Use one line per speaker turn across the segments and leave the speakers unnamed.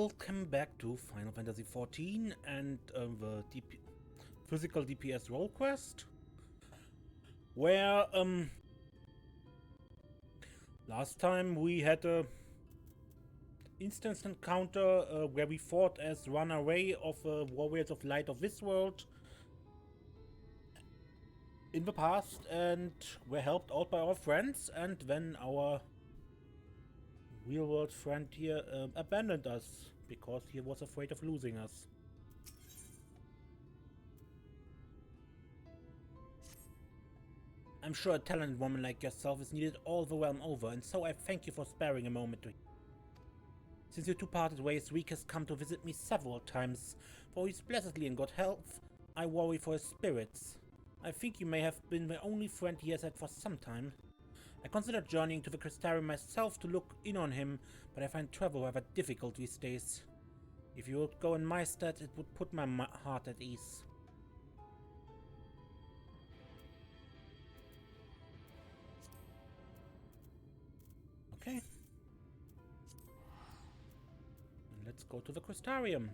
Welcome back to Final Fantasy XIV and the physical DPS Rolequest, where last time we had a instance encounter where we fought as runaway of warriors of light of this world in the past and were helped out by our friends, and then our real-world friend here abandoned us because he was afraid of losing us. I'm sure a talented woman like yourself is needed all the realm over, and so I thank you for sparing a moment to... Since you two parted ways, Reeq has come to visit me several times. Though he's blessedly in good health, I worry for his spirits. I think you may have been the only friend he has had for some time. I considered journeying to the Crystarium myself to look in on him, but I find travel rather difficult these days. If you would go in my stead, it would put my heart at ease. Okay. And let's go to the Crystarium.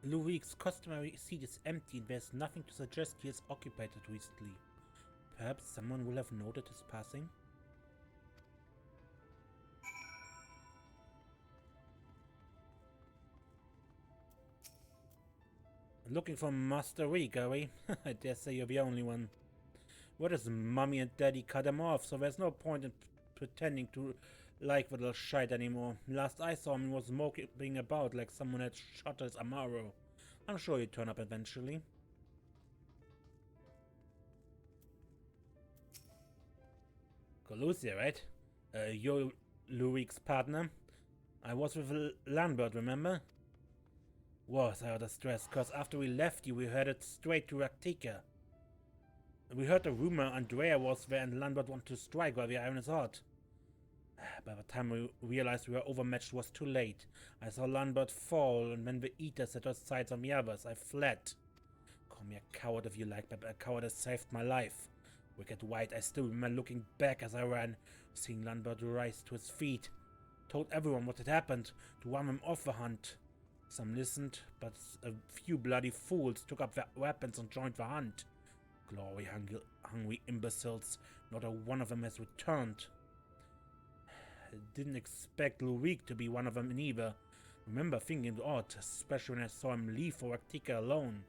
Lou Reeq's customary seat is empty and there's nothing to suggest he has occupied it recently. Perhaps someone will have noted his passing? Looking for Master Reeq, are we? I dare say you're the only one. What is Mummy and Daddy cut him off, so there's no point in pretending to like the little shite anymore. Last I saw him, he was moping about like someone had shot his Amaro. I'm sure he'd turn up eventually. Colusia, right? You're Lou Reeq's partner? I was with Lambert, remember? Was I under stress, cause after we left you, we headed straight to Raktika. We heard a rumor Andreia was there and Lambert wanted to strike while the iron is hot. By the time we realized we were overmatched, it was too late. I saw Lambert fall, and when the Eater set her sights on the others, I fled. Call me a coward if you like, but a coward has saved my life. Wicked White, I still remember looking back as I ran, seeing Lambert rise to his feet. Told everyone what had happened, to warn them off the hunt. Some listened, but a few bloody fools took up their weapons and joined the hunt. Glory-hungry imbeciles, not a one of them has returned. I didn't expect Lou Reeq to be one of them either. Remember thinking it odd, especially when I saw him leave for Raktika alone.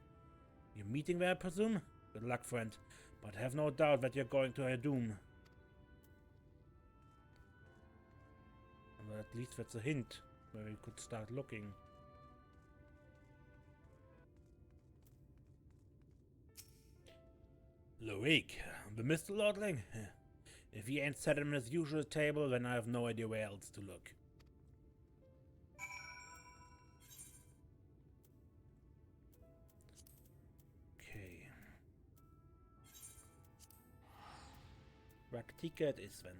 You're meeting there, I presume? Good luck, friend, but have no doubt that you're going to your doom. Well, at least that's a hint where we could start looking. Lou Reeq, the Mr. Lordling? If he ain't set him at his usual table, then I have no idea where else to look. Okay. Raktika it is then.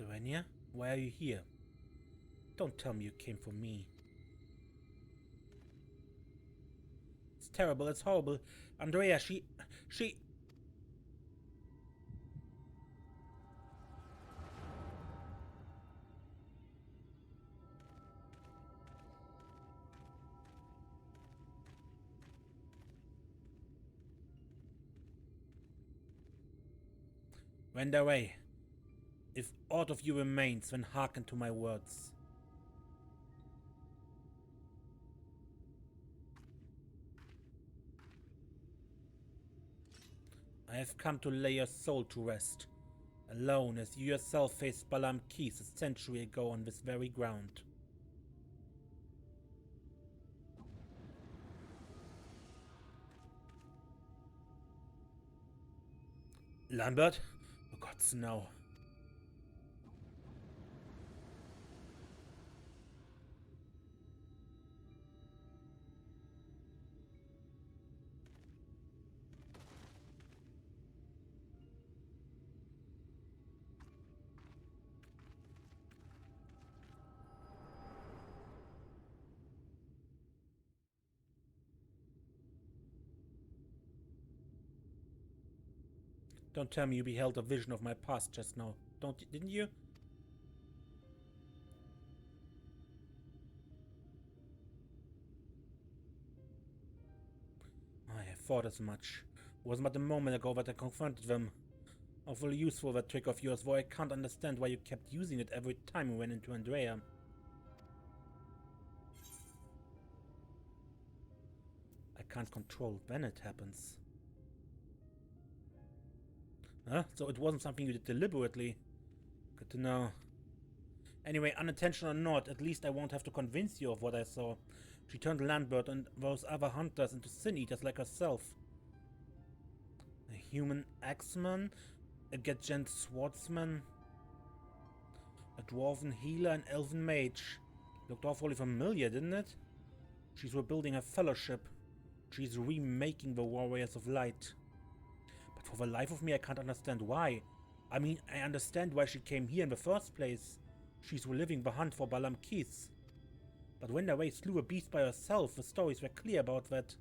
Serenia, why are you here? Don't tell me you came for me. It's terrible, it's horrible. Andreia, she... Went away. If aught of you remains, then hearken to my words. I have come to lay your soul to rest, alone as you yourself faced Balam Keys a century ago on this very ground. Lambert? Oh God, no. Don't tell me you beheld a vision of my past just now. Didn't you? I thought as much. It wasn't but a moment ago that I confronted them. Awfully useful, that trick of yours, though I can't understand why you kept using it every time we went into Andreia. I can't control when it happens. Huh? So it wasn't something you did deliberately. Good to know. Anyway, unintentional or not, at least I won't have to convince you of what I saw. She turned Lambert and those other hunters into sin-eaters like herself. A human axeman? A Gadgent swordsman? A dwarven healer, an elven mage. Looked awfully familiar, didn't it? She's rebuilding her fellowship. She's remaking the Warriors of Light. But for the life of me, I can't understand why. I mean, I understand why she came here in the first place. She's reliving the hunt for Balam Keith. But when Andreia slew a beast by herself, the stories were clear about that.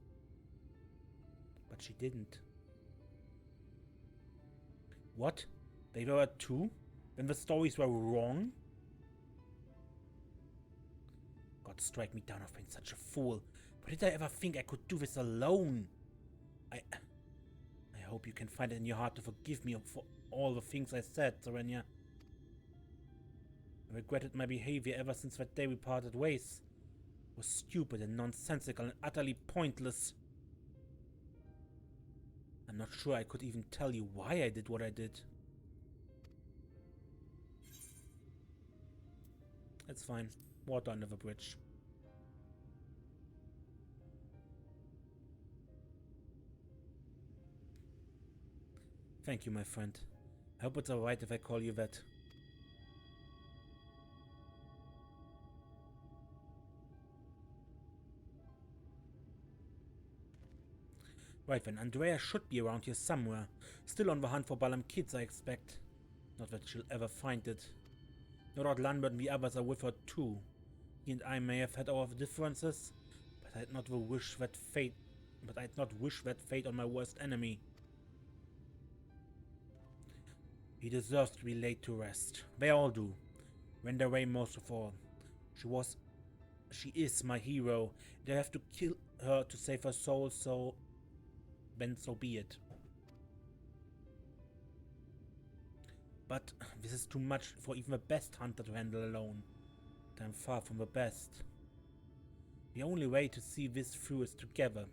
But she didn't. What? They were too? Then the stories were wrong? God strike me down for being such a fool. But did I ever think I could do this alone? I hope you can find it in your heart to forgive me for all the things I said, Serenia. I regretted my behavior ever since that day we parted ways. It was stupid and nonsensical and utterly pointless. I'm not sure I could even tell you why I did what I did. It's fine. Water under the bridge. Thank you, my friend. I hope it's alright if I call you that. Right then, Andreia should be around here somewhere. Still on the hunt for Balam Kids, I expect. Not that she'll ever find it. No doubt Lambert and the others are with her too. He and I may have had our differences, but I'd not wish that fate on my worst enemy. He deserves to be laid to rest. They all do. Andreia most of all. She is my hero. They have to kill her to save her soul, so then so be it. But this is too much for even the best hunter to handle alone. And I'm far from the best. The only way to see this through is together.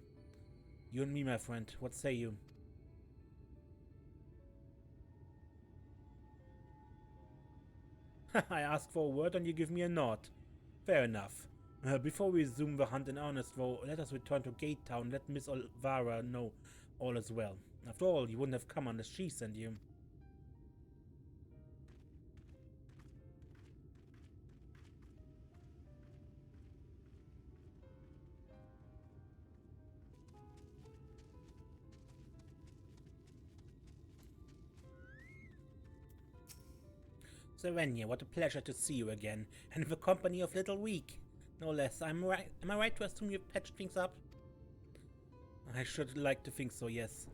You and me, my friend. What say you? I ask for a word and you give me a nod. Fair enough. Before we resume the hunt in earnest, though, let us return to Gate Town and let Miss Olvara know all is well. After all, you wouldn't have come unless she sent you. Serenia, what a pleasure to see you again, and in the company of Little Reeq. No less. Am I right to assume you've patched things up? I should like to think so, yes.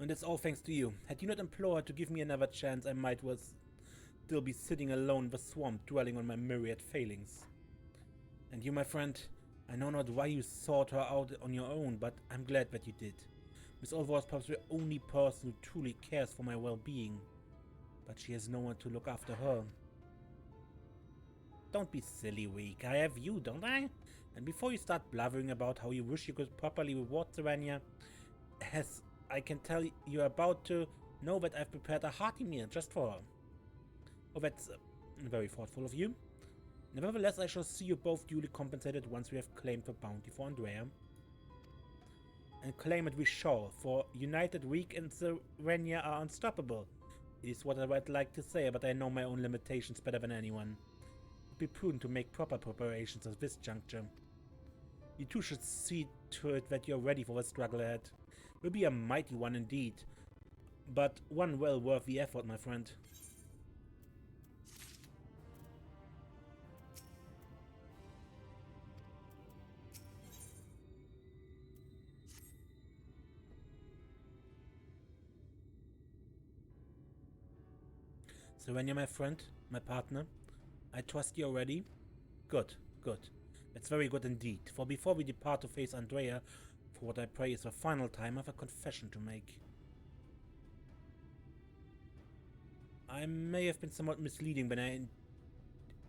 And it's all thanks to you. Had you not implored her to give me another chance, I might still be sitting alone in the swamp, dwelling on my myriad failings. And you, my friend, I know not why you sought her out on your own, but I'm glad that you did. Miss Olvara is perhaps the only person who truly cares for my well-being. But she has no one to look after her. Don't be silly, Reeq. I have you, don't I? And before you start blathering about how you wish you could properly reward Serenia, as I can tell you're about to know that I've prepared a hearty meal just for her. Oh, that's very thoughtful of you. Nevertheless, I shall see you both duly compensated once we have claimed the bounty for Andreia. And claim it we shall, for United, Reeq, and Serenia are unstoppable. Is what I would like to say, but I know my own limitations better than anyone. It would be prudent to make proper preparations at this juncture. You two should see to it that you're ready for the struggle ahead. It will be a mighty one indeed, but one well worth the effort, my friend. Serenia, my friend, my partner, I trust you already? Good, good. That's very good indeed, for before we depart to face Andreia, for what I pray is the final time, I have a confession to make. I may have been somewhat misleading when I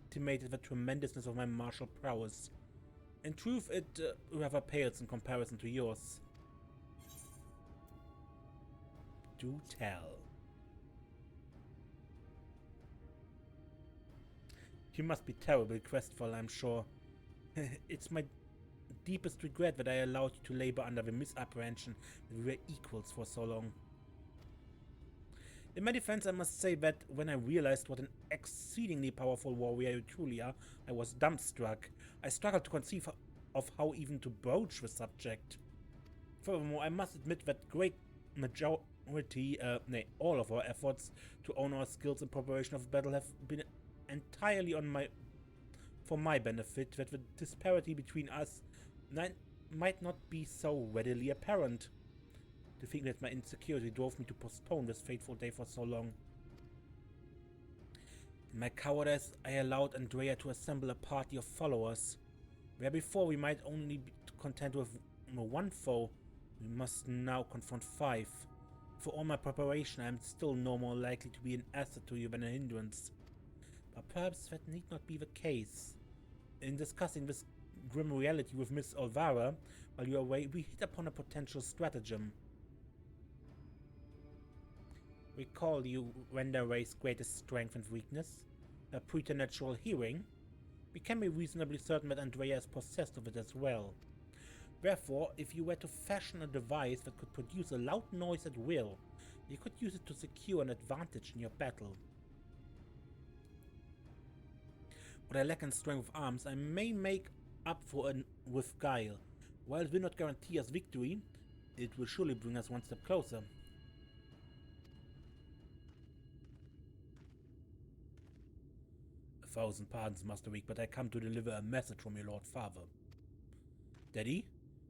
intimated the tremendousness of my martial prowess. In truth, it rather pales in comparison to yours. Do tell. You must be terribly crestfallen, I'm sure. It's my deepest regret that I allowed you to labor under the misapprehension that we were equals for so long. In my defense, I must say that when I realized what an exceedingly powerful warrior you truly are, I was dumbstruck. I struggled to conceive of how even to broach the subject. Furthermore, I must admit that great majority, all of our efforts to own our skills in preparation of battle have been entirely for my benefit, that the disparity between us might not be so readily apparent. To think that my insecurity drove me to postpone this fateful day for so long. In my cowardice, I allowed Andreia to assemble a party of followers, where before we might only be content with one foe, we must now confront 5. For all my preparation, I am still no more likely to be an asset to you than a hindrance. But perhaps that need not be the case. In discussing this grim reality with Miss Olvara while you are away, we hit upon a potential stratagem. Recall you Renderay's greatest strength and weakness, her preternatural hearing. We can be reasonably certain that Andreia is possessed of it as well. Therefore, if you were to fashion a device that could produce a loud noise at will, you could use it to secure an advantage in your battle. What I lack in strength of arms, I may make up for with guile. While it will not guarantee us victory, it will surely bring us one step closer. A thousand pardons, Master Reeq, but I come to deliver a message from your Lord Father. Daddy?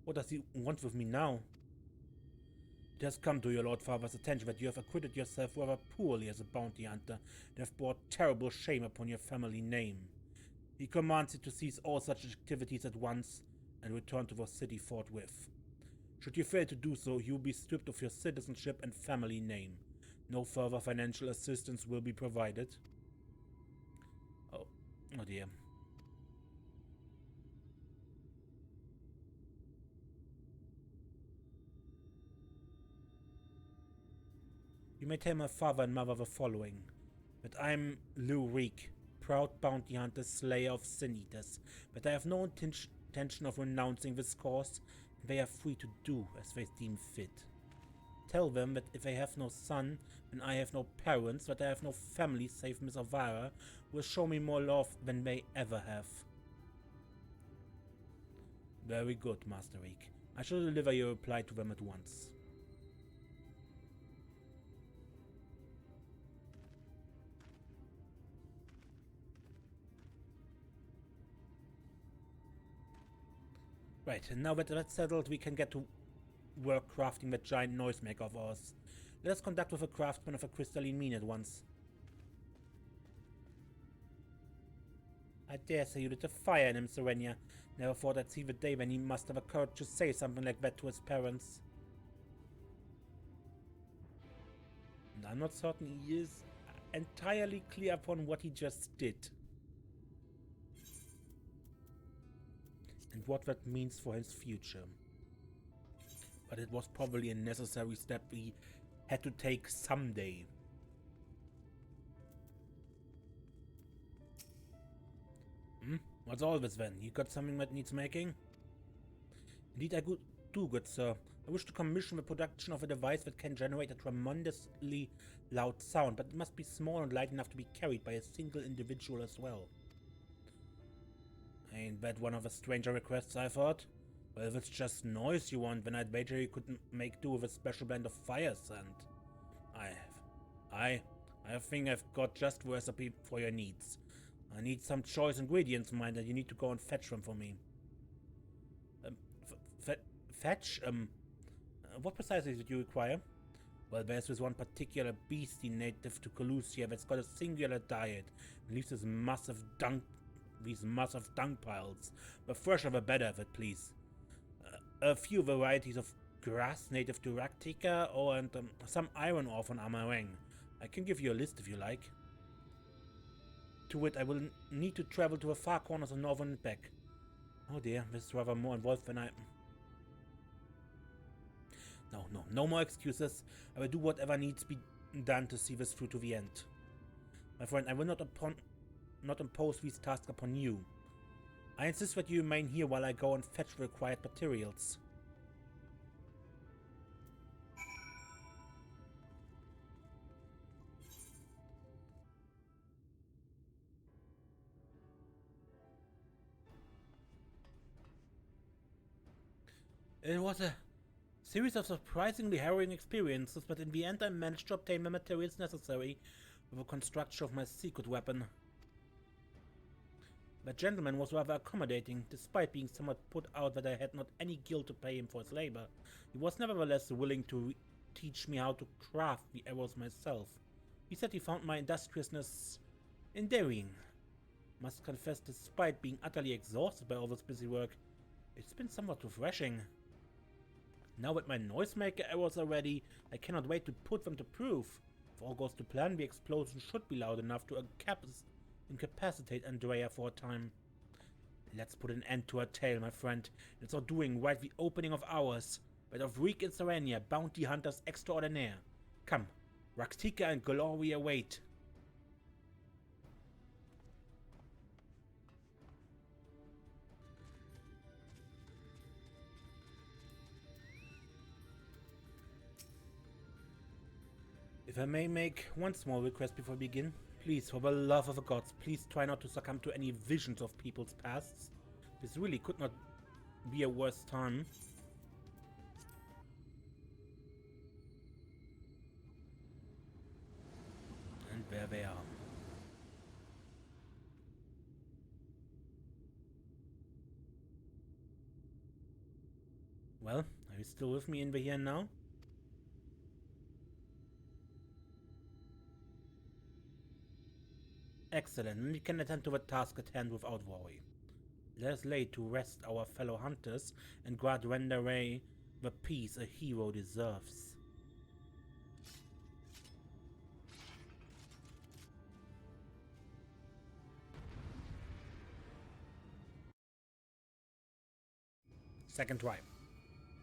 What does he want with me now? It has come to your Lord Father's attention that you have acquitted yourself rather poorly as a bounty hunter and have brought terrible shame upon your family name. He commands you to cease all such activities at once and return to the city forthwith. Should you fail to do so, you will be stripped of your citizenship and family name. No further financial assistance will be provided. Oh dear. You may tell my father and mother the following: that I'm Lou Reeq, proud bounty hunter, slayer of sin-eaters, but I have no intention of renouncing this cause, and they are free to do as they deem fit. Tell them that if I have no son, and I have no parents, that I have no family save Miss Olvara, who will show me more love than they ever have. Very good, Master Reeq. I shall deliver your reply to them at once. Right, and now that that's settled, we can get to work crafting that giant noisemaker of ours. Let us conduct with a craftsman of a crystalline mean at once. I dare say you lit a fire in him, Serenia. Never thought I'd see the day when he must have the courage to say something like that to his parents. And I'm not certain he is entirely clear upon what he just did. And what that means for his future. But it was probably a necessary step we had to take someday. What's all this then? You got something that needs making? Indeed, I do, good sir. I wish to commission the production of a device that can generate a tremendously loud sound, but it must be small and light enough to be carried by a single individual as well. Ain't that one of the stranger requests, I thought? Well, if it's just noise you want, then I'd wager you could make do with a special blend of fire scent. I think I've got just the recipe for your needs. I need some choice ingredients, mind, and you need to go and fetch them for me. Fetch? What precisely did you require? Well, there's this one particular beastie native to Colusia that's got a singular diet and leaves these massive dung piles. The fresher the better, if it please. A few varieties of grass native to Raktika, and some iron ore from Amareng. I can give you a list if you like. To it, I will need to travel to the far corners of Northern and back. Oh dear, this is rather more involved than I... No more excuses. I will do whatever needs to be done to see this through to the end. My friend, I will not impose these tasks upon you. I insist that you remain here while I go and fetch the required materials. It was a series of surprisingly harrowing experiences, but in the end I managed to obtain the materials necessary for the construction of my secret weapon. The gentleman was rather accommodating, despite being somewhat put out that I had not any guilt to pay him for his labor. He was nevertheless willing to teach me how to craft the arrows myself. He said he found my industriousness endearing. Must confess, despite being utterly exhausted by all this busy work, it's been somewhat refreshing. Now that my noisemaker arrows are ready, I cannot wait to put them to proof. If all goes to plan, the explosion should be loud enough to incapacitate Andreia for a time. Let's put an end to her tale, my friend. It's our doing right the opening of ours, but of Reeq and Serenia, bounty hunters extraordinaire. Come, Raktika and glory await. If I may make one small request before we begin, please, for the love of the gods, please try not to succumb to any visions of people's pasts. This really could not be a worse time. And there they are. Well, are you still with me in the here and now? Excellent, and we can attend to the task at hand without worry. Let us lay to rest our fellow hunters and grant Andreia the peace a hero deserves. Second try.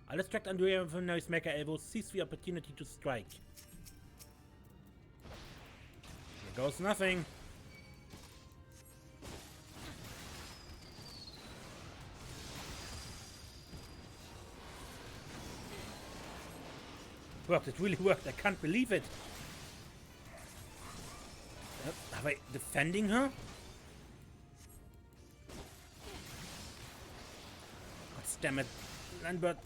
I'll distract Andreia with a noisemaker elbow, seize the opportunity to strike. Here goes nothing. Worked, it really worked, I can't believe it. Are they defending her? God damn it. Lambert,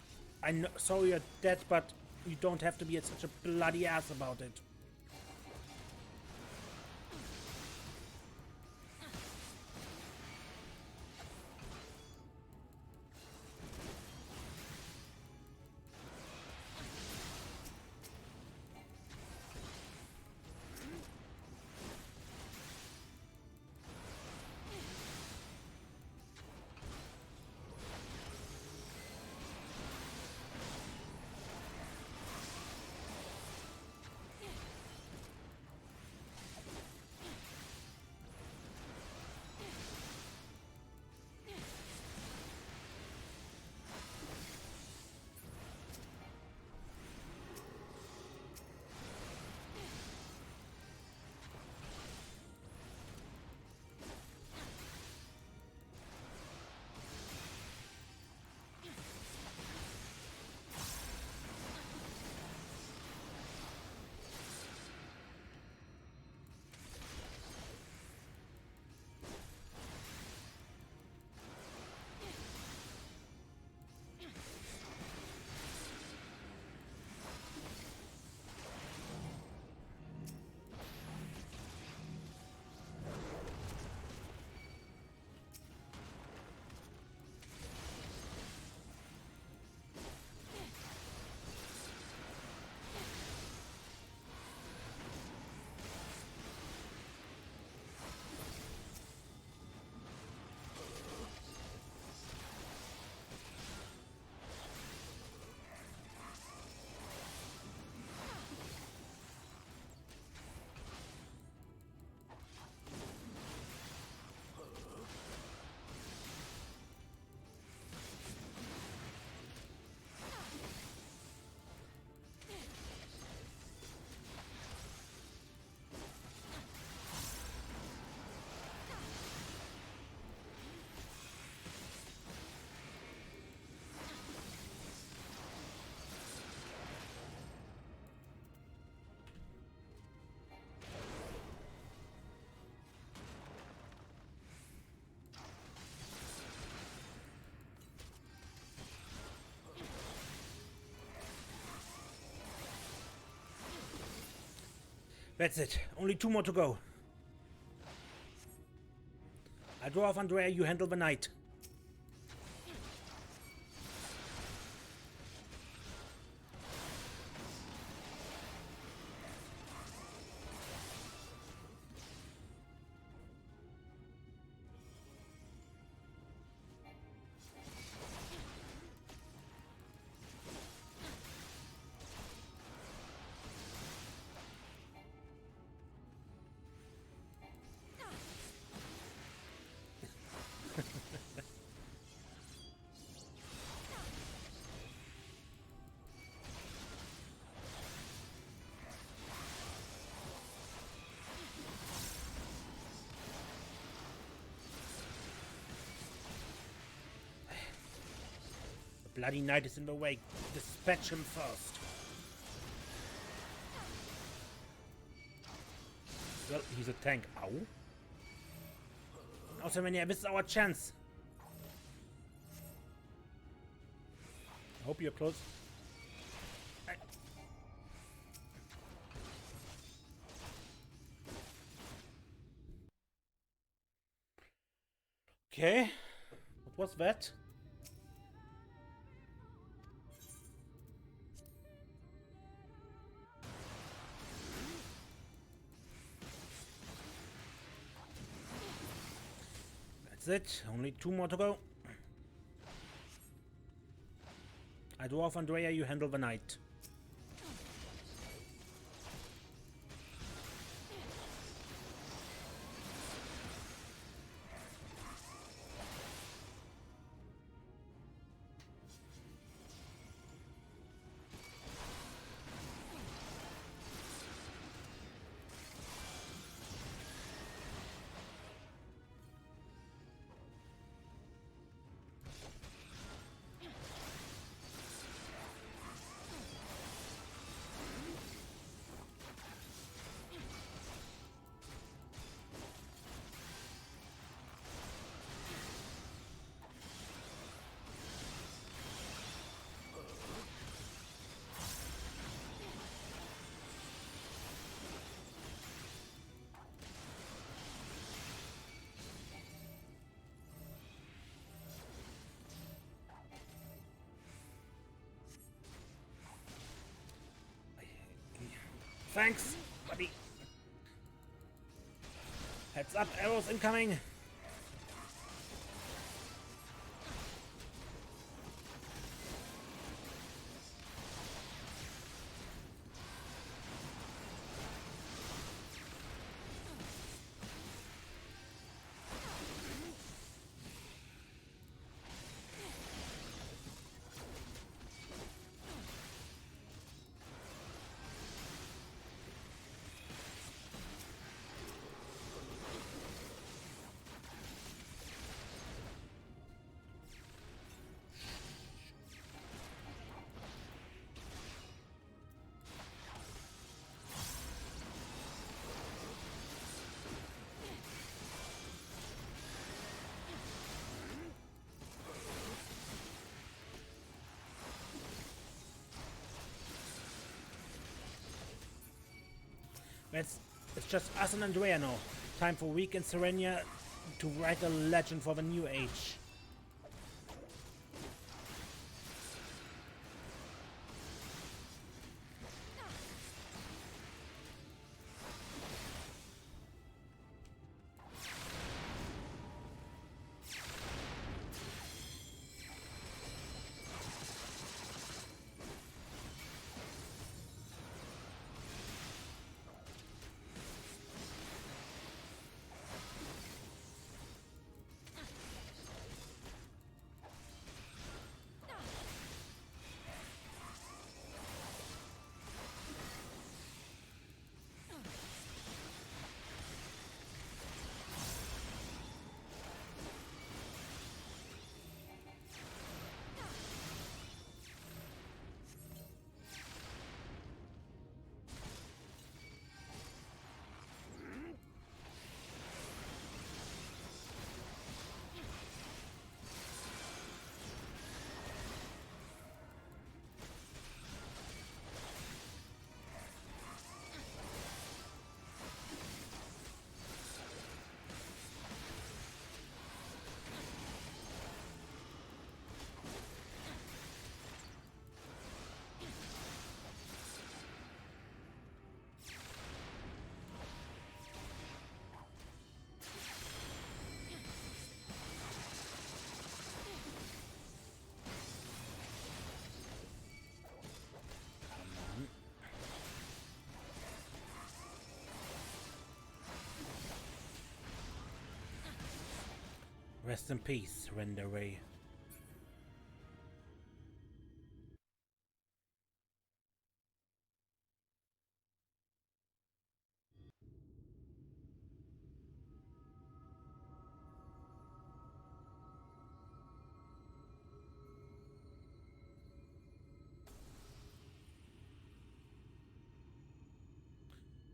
I know, sorry you're dead, but you don't have to be such a bloody ass about it. That's it. Only 2 more to go. I draw off Andreia, you handle the knight. The bloody knight is in the way. Dispatch him first. Well, he's a tank. Ow. Also, when this is our chance. I hope you're close. Okay. What was that? That's it. Only 2 more to go. I draw off Andreia, you handle the knight. Thanks, buddy. Heads up, arrows incoming. It's just us and Andreia now. Time for Reeq and Serenia to write a legend for the new age. Rest in peace, Andreia.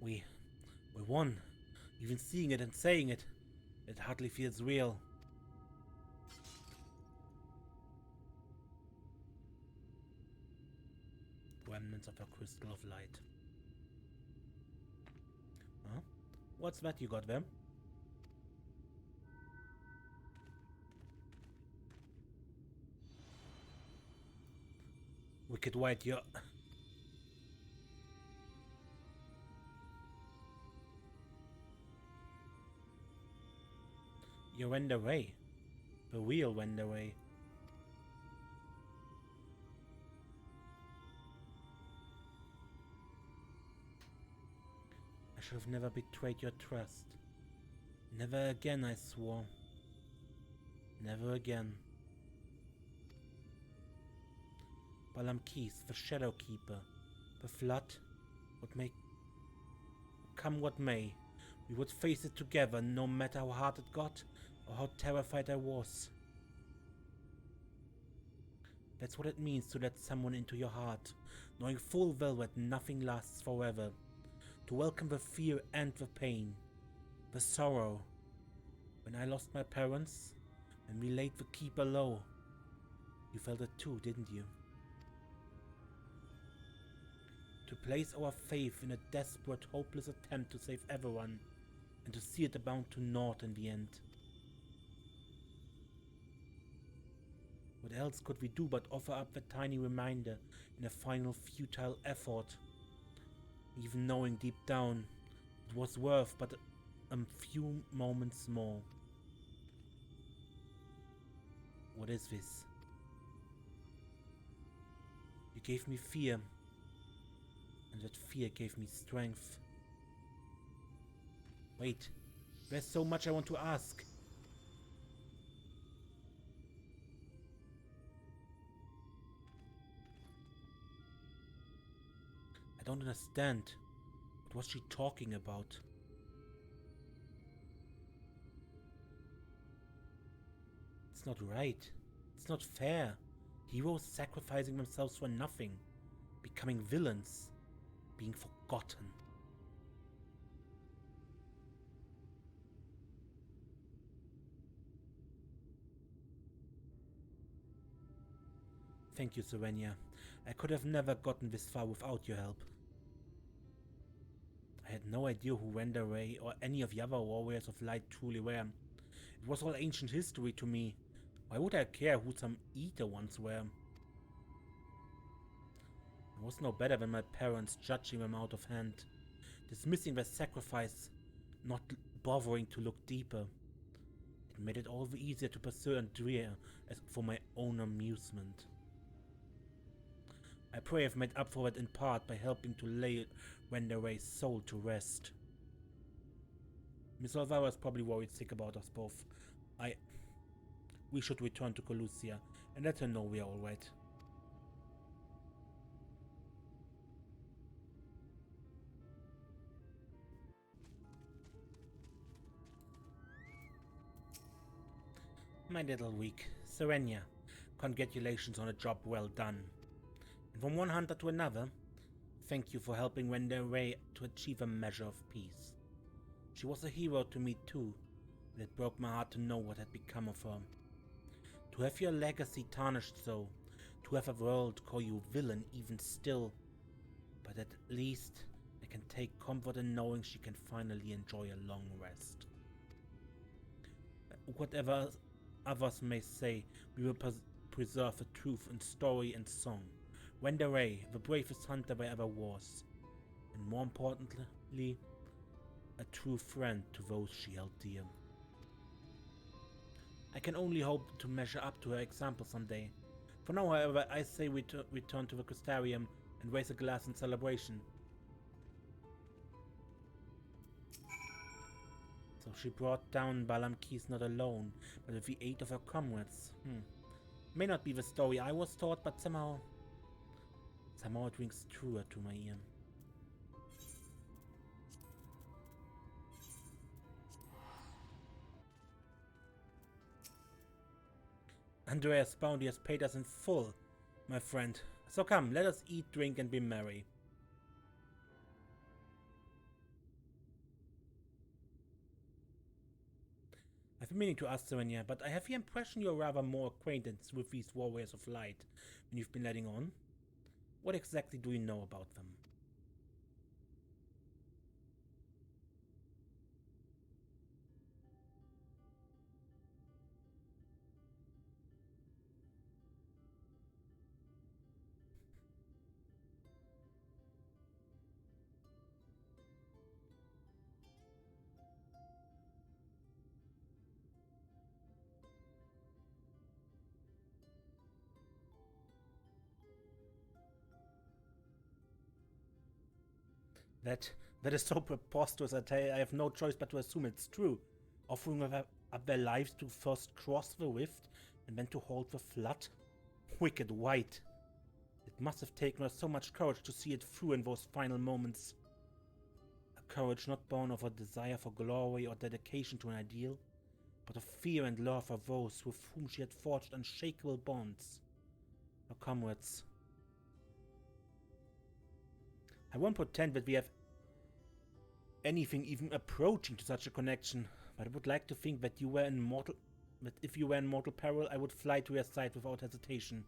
We won. Even seeing it and saying it, it hardly feels real. Remnants of a crystal of light. Huh? What's that you got there? Wicked White, you're Andreia. The real Andreia. I should have never betrayed your trust. Never again, I swore. Never again. Balam Keys, the Shadow Keeper, the Flood, come what may, we would face it together, no matter how hard it got or how terrified I was. That's what it means to let someone into your heart, knowing full well that nothing lasts forever. To welcome the fear and the pain, the sorrow. When I lost my parents, and we laid the Keeper low, you felt it too, didn't you? To place our faith in a desperate, hopeless attempt to save everyone, and to see it amount to naught in the end. What else could we do but offer up that tiny reminder in a final futile effort, even knowing deep down it was worth but a few moments more. What is this? You gave me fear, and that fear gave me strength. Wait, there's so much I want to ask. I don't understand. What was she talking about? It's not right. It's not fair. Heroes sacrificing themselves for nothing. Becoming villains. Being forgotten. Thank you, Serenia. I could have never gotten this far without your help. I had no idea who Andreia or any of the other warriors of light truly were. It was all ancient history to me. Why would I care who some eater once were? I was no better than my parents, judging them out of hand, dismissing their sacrifice, not bothering to look deeper. It made it all the easier to pursue Andreia for my own amusement. I pray I've made up for it in part by helping to lay Andreia's soul to rest. Miss Alvaro is probably worried sick about us both. We should return to Colusia and let her know we are alright. My little Reeq, Serenia, congratulations on a job well done. And from one hunter to another, thank you for helping Andreia to achieve a measure of peace. She was a hero to me too, and it broke my heart to know what had become of her. To have your legacy tarnished so, to have a world call you villain even still, but at least I can take comfort in knowing she can finally enjoy a long rest. Whatever others may say, we will preserve the truth in story and song. Andreia, the bravest hunter there ever was, and more importantly, a true friend to those she held dear. I can only hope to measure up to her example someday. For now, however, I say we return to the Crystarium and raise a glass in celebration. So she brought down Balamkis not alone, but with the aid of her comrades. May not be the story I was taught, but somehow it rings truer to my ear. Andreia's bounty has paid us in full, my friend. So come, let us eat, drink, and be merry. I've been meaning to ask Serenia, but I have the impression you're rather more acquainted with these warriors of light than you've been letting on. What exactly do you know about them? That is so preposterous that I have no choice but to assume it's true. Offering up their lives to first cross the rift and then to halt the flood? Wicked white. It must have taken us so much courage to see it through in those final moments. A courage not born of a desire for glory or dedication to an ideal, but of fear and love for those with whom she had forged unshakable bonds. Her comrades. I won't pretend that we have anything even approaching to such a connection, but I would like to think that if you were in mortal peril, I would fly to your side without hesitation.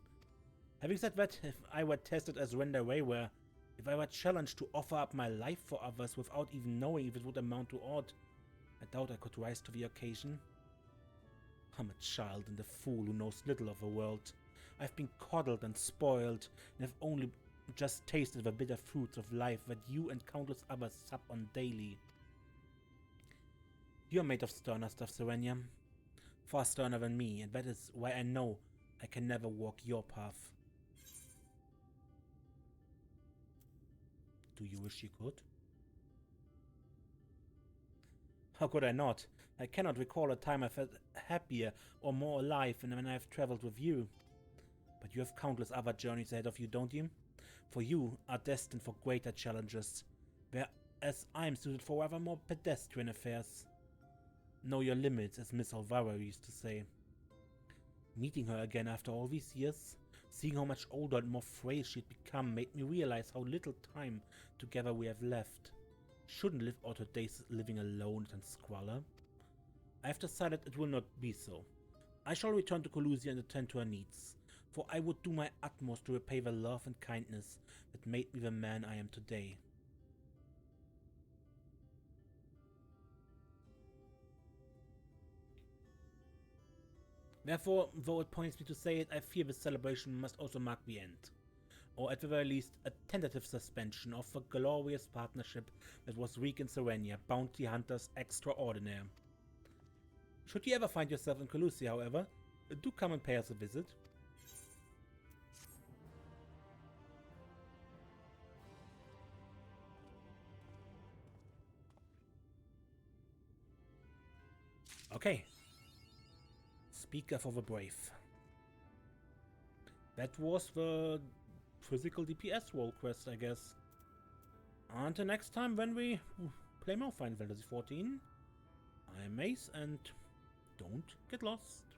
Having said that, if I were tested as Andreia were, if I were challenged to offer up my life for others without even knowing if it would amount to aught, I doubt I could rise to the occasion. I'm a child and a fool who knows little of the world. I've been coddled and spoiled, and have only just tasted the bitter fruits of life that you and countless others sup on daily. You're made of sterner stuff, Serenia. Far sterner than me, and that is why I know I can never walk your path. Do you wish you could? How could I not? I cannot recall a time I felt happier or more alive than when I have traveled with you. But you have countless other journeys ahead of you, don't you? For you are destined for greater challenges, whereas I am suited for rather more pedestrian affairs. Know your limits, as Miss Alvaro used to say. Meeting her again after all these years, seeing how much older and more frail she had become, made me realize how little time together we have left. Shouldn't live out her days living alone and squalor. I have decided it will not be so. I shall return to Colusia and attend to her needs, for I would do my utmost to repay the love and kindness that made me the man I am today. Therefore, though it pains me to say it, I fear this celebration must also mark the end, or at the very least a tentative suspension of the glorious partnership that was Reeq and Serenia, bounty hunters extraordinaire. Should you ever find yourself in Colusia, however, do come and pay us a visit. Okay. Speaker for the brave. That was the physical DPS Rolequest, I guess. Until next time when we play more Final Fantasy XIV, I'm Mace and don't get lost.